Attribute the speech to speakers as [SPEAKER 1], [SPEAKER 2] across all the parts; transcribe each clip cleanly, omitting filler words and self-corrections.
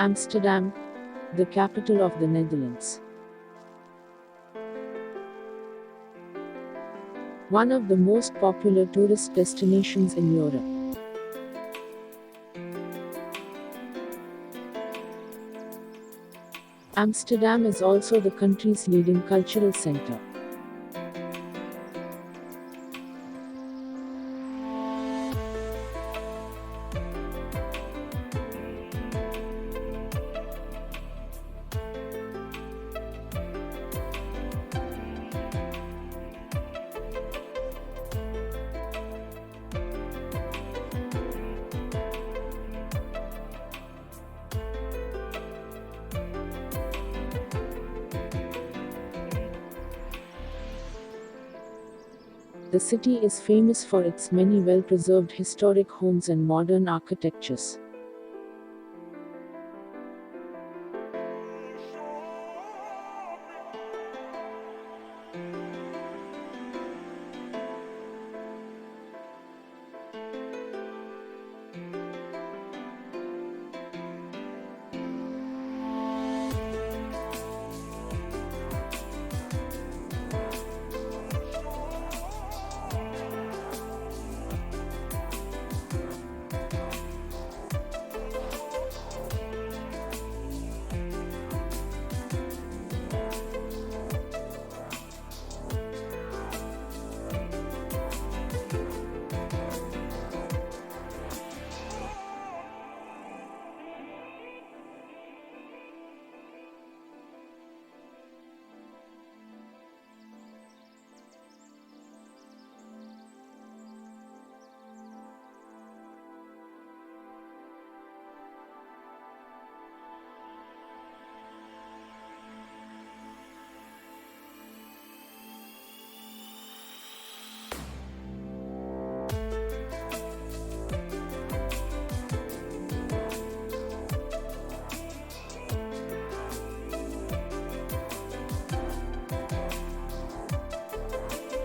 [SPEAKER 1] Amsterdam, the capital of the Netherlands. One of the most popular tourist destinations in Europe. Amsterdam is also the country's leading cultural center. The city is famous for its many well-preserved historic homes and modern architectures.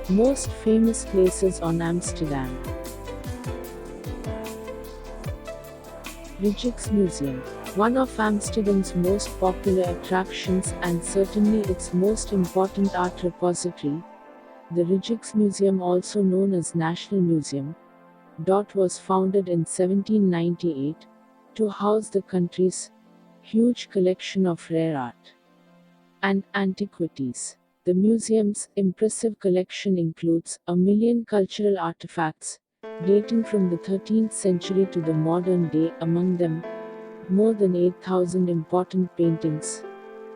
[SPEAKER 1] Most famous places on Amsterdam. Rijksmuseum, one of Amsterdam's most popular attractions and certainly its most important art repository. The Rijksmuseum, also known as National Museum, was founded in 1798 to house the country's huge collection of rare art and antiquities. The museum's impressive collection includes 1,000,000 cultural artifacts, dating from the 13th century to the modern day, among them, more than 8,000 important paintings,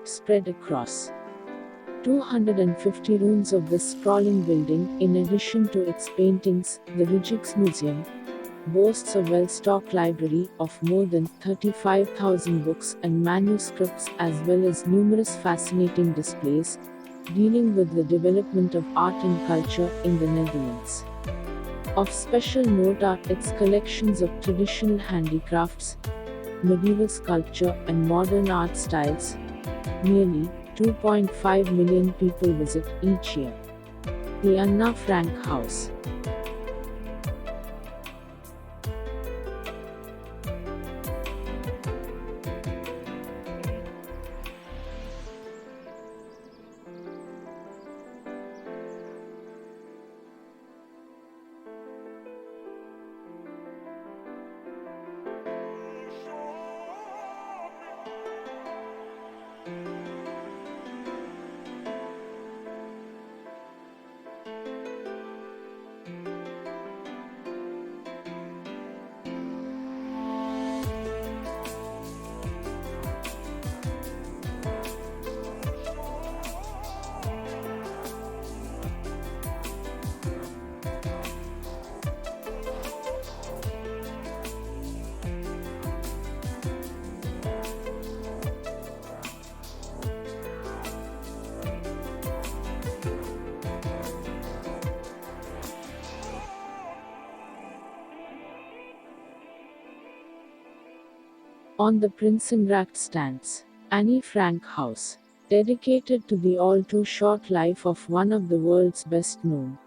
[SPEAKER 1] spread across 250 rooms of this sprawling building. In addition to its paintings, the Rijksmuseum boasts a well-stocked library of more than 35,000 books and manuscripts, as well as numerous fascinating displays dealing with the development of art and culture in the Netherlands. Of special note are its collections of traditional handicrafts, medieval sculpture, and modern art styles. Nearly 2.5 million people visit each year. The Anna Frank House. On the Prinsengracht stands Annie Frank House, dedicated to the all-too-short life of one of the world's best-known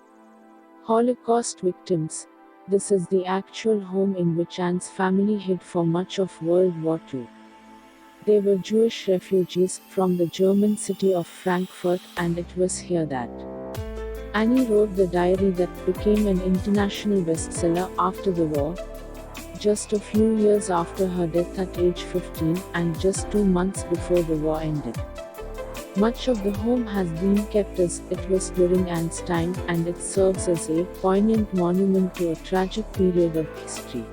[SPEAKER 1] Holocaust victims. This is the actual home in which Anne's family hid for much of World War II. They were Jewish refugees from the German city of Frankfurt, and it was here that Annie wrote the diary that became an international bestseller after the war, just a few years after her death at age 15, and just 2 months before the war ended. Much of the home has been kept as it was during Anne's time, and it serves as a poignant monument to a tragic period of history.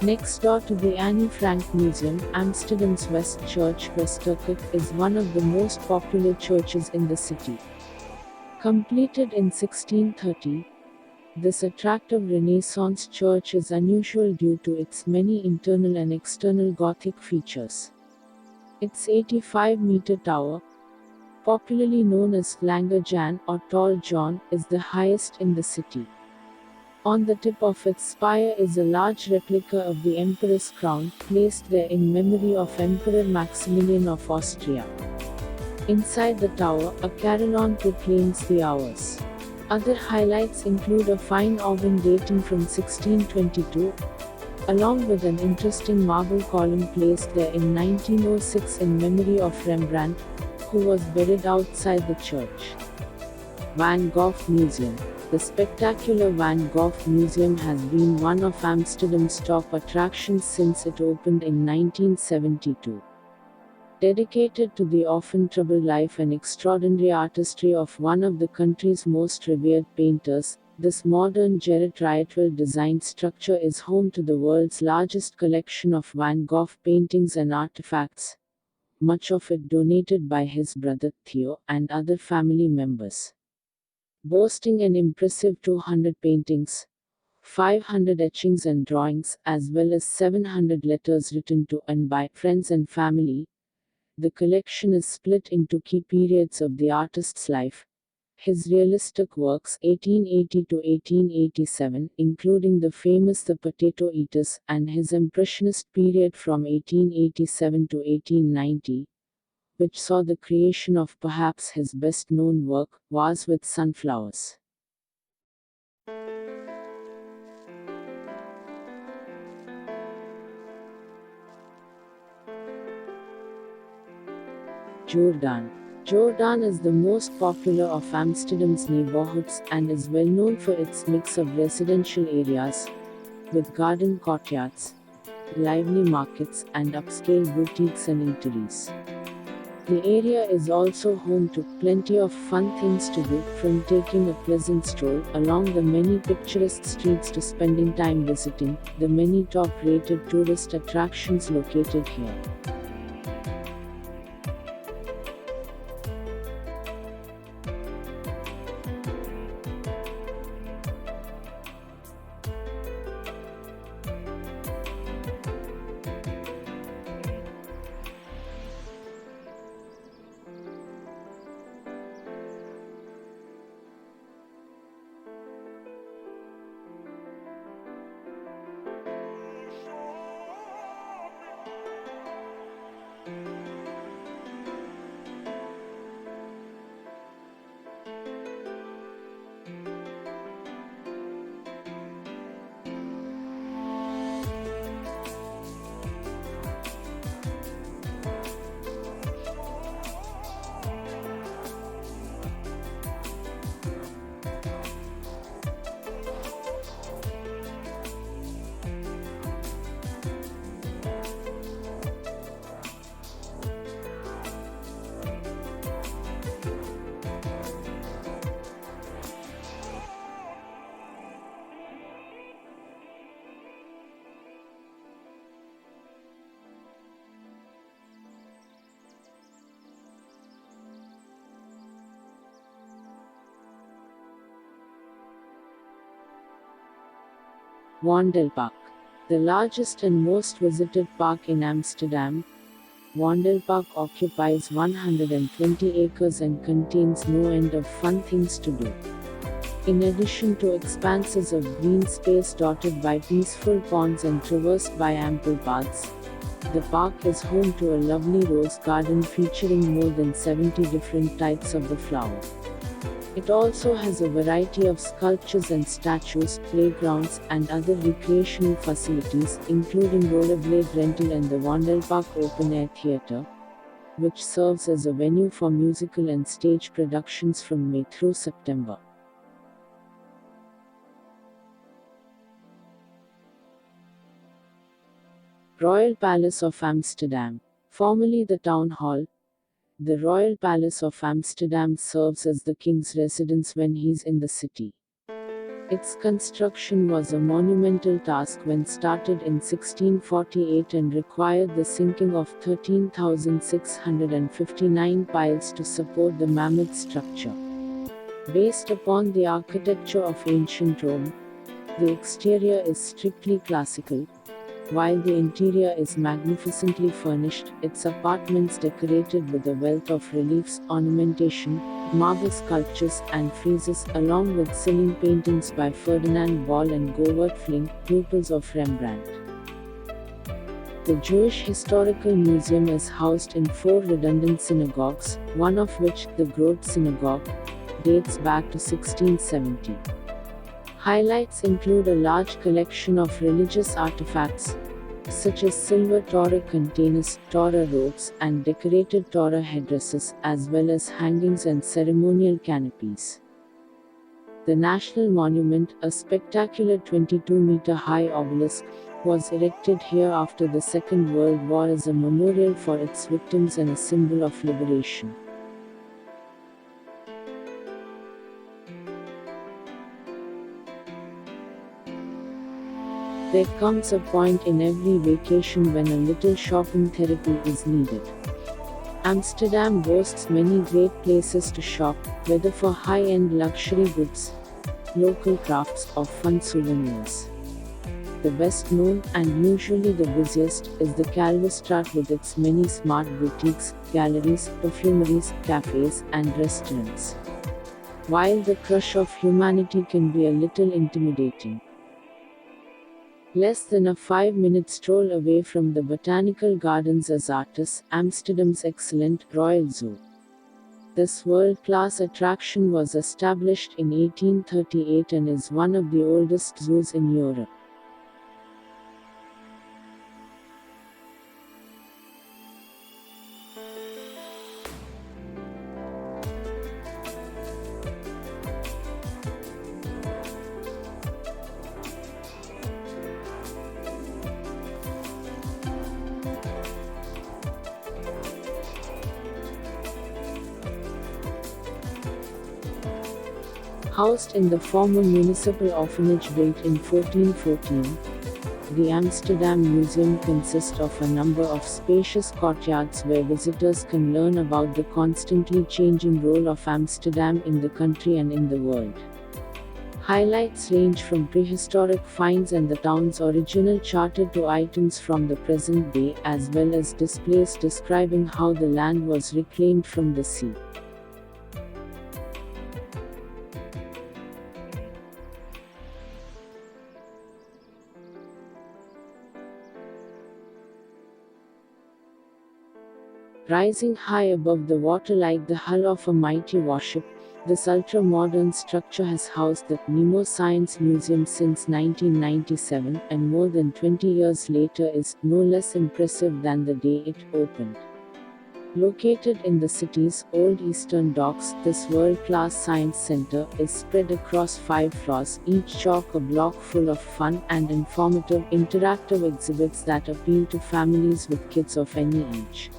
[SPEAKER 1] Next door to the Anne Frank Museum, Amsterdam's West Church Stedelijk is one of the most popular churches in the city. Completed in 1630, this attractive Renaissance church is unusual due to its many internal and external Gothic features. Its 85-meter tower, popularly known as Lange Jan or Tall John, is the highest in the city. On the tip of its spire is a large replica of the emperor's crown, placed there in memory of Emperor Maximilian of Austria. Inside the tower, a carillon proclaims the hours. Other highlights include a fine organ dating from 1622, along with an interesting marble column placed there in 1906 in memory of Rembrandt, who was buried outside the church. Van Gogh Museum. The spectacular Van Gogh Museum has been one of Amsterdam's top attractions since it opened in 1972. Dedicated to the often troubled life and extraordinary artistry of one of the country's most revered painters, this modern Gerrit-Rietveld-designed structure is home to the world's largest collection of Van Gogh paintings and artifacts, much of it donated by his brother Theo and other family members. Boasting an impressive 200 paintings, 500 etchings and drawings, as well as 700 letters written to and by friends and family, the collection is split into key periods of the artist's life. His realistic works 1880 to 1887, including the famous The Potato Eaters, and his impressionist period from 1887 to 1890, which saw the creation of perhaps his best-known work, Vase with Sunflowers. Jordaan. Jordaan is the most popular of Amsterdam's neighborhoods and is well known for its mix of residential areas, with garden courtyards, lively markets, and upscale boutiques and eateries. The area is also home to plenty of fun things to do, from taking a pleasant stroll along the many picturesque streets to spending time visiting the many top-rated tourist attractions located here. Vondelpark, the largest and most visited park in Amsterdam. Vondelpark occupies 120 acres and contains no end of fun things to do. In addition to expanses of green space dotted by peaceful ponds and traversed by ample paths, the park is home to a lovely rose garden featuring more than 70 different types of the flower. It also has a variety of sculptures and statues, playgrounds, and other recreational facilities, including rollerblade rental and the Vondelpark Open Air Theatre, which serves as a venue for musical and stage productions from May through September. Royal Palace of Amsterdam, formerly the Town Hall. The Royal Palace of Amsterdam serves as the king's residence when he's in the city. Its construction was a monumental task when started in 1648 and required the sinking of 13,659 piles to support the mammoth structure. Based upon the architecture of ancient Rome, the exterior is strictly classical, while the interior is magnificently furnished, its apartments decorated with a wealth of reliefs, ornamentation, marble sculptures, and friezes, along with ceiling paintings by Ferdinand Bol and Govert Flinck, pupils of Rembrandt. The Jewish Historical Museum is housed in 4 redundant synagogues, one of which, the Grote Synagogue, dates back to 1670. Highlights include a large collection of religious artifacts, such as silver Torah containers, Torah robes, and decorated Torah headdresses, as well as hangings and ceremonial canopies. The National Monument, a spectacular 22-meter-high obelisk, was erected here after the Second World War as a memorial for its victims and a symbol of liberation. There comes a point in every vacation when a little shopping therapy is needed. Amsterdam boasts many great places to shop, whether for high-end luxury goods, local crafts, or fun souvenirs. The best known, and usually the busiest, is the Kalverstraat with its many smart boutiques, galleries, perfumeries, cafes, and restaurants. While the crush of humanity can be a little intimidating. Less than a 5-minute stroll away from the Botanical Gardens as Artis, Amsterdam's excellent Royal Zoo. This world-class attraction was established in 1838 and is one of the oldest zoos in Europe. Housed in the former municipal orphanage built in 1414, the Amsterdam Museum consists of a number of spacious courtyards where visitors can learn about the constantly changing role of Amsterdam in the country and in the world. Highlights range from prehistoric finds and the town's original charter to items from the present day, as well as displays describing how the land was reclaimed from the sea. Rising high above the water like the hull of a mighty warship, this ultra-modern structure has housed the Nemo Science Museum since 1997, and more than 20 years later is no less impressive than the day it opened. Located in the city's old eastern docks, this world-class science center is spread across 5 floors, each chock-a-block full of fun and informative interactive exhibits that appeal to families with kids of any age.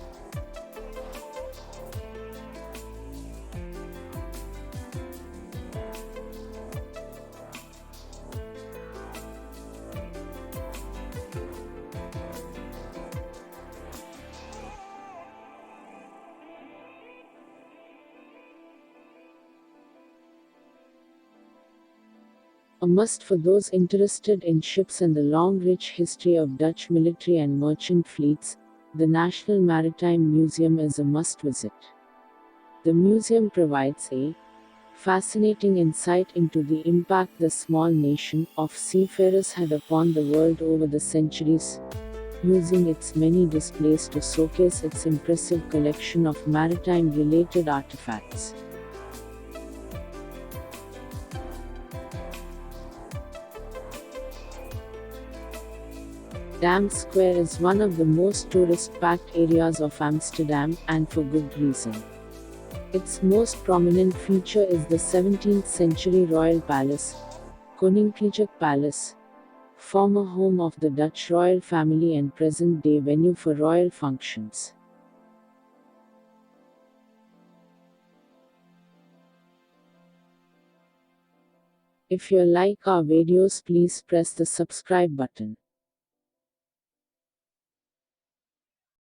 [SPEAKER 1] A must for those interested in ships and the long rich history of Dutch military and merchant fleets, the National Maritime Museum is a must visit. The museum provides a fascinating insight into the impact the small nation of seafarers had upon the world over the centuries, using its many displays to showcase its impressive collection of maritime-related artifacts. Dam Square is one of the most tourist-packed areas of Amsterdam, and for good reason. Its most prominent feature is the 17th-century royal palace, Koninklijke Palace, former home of the Dutch royal family and present-day venue for royal functions. If you like our videos, please press the subscribe button.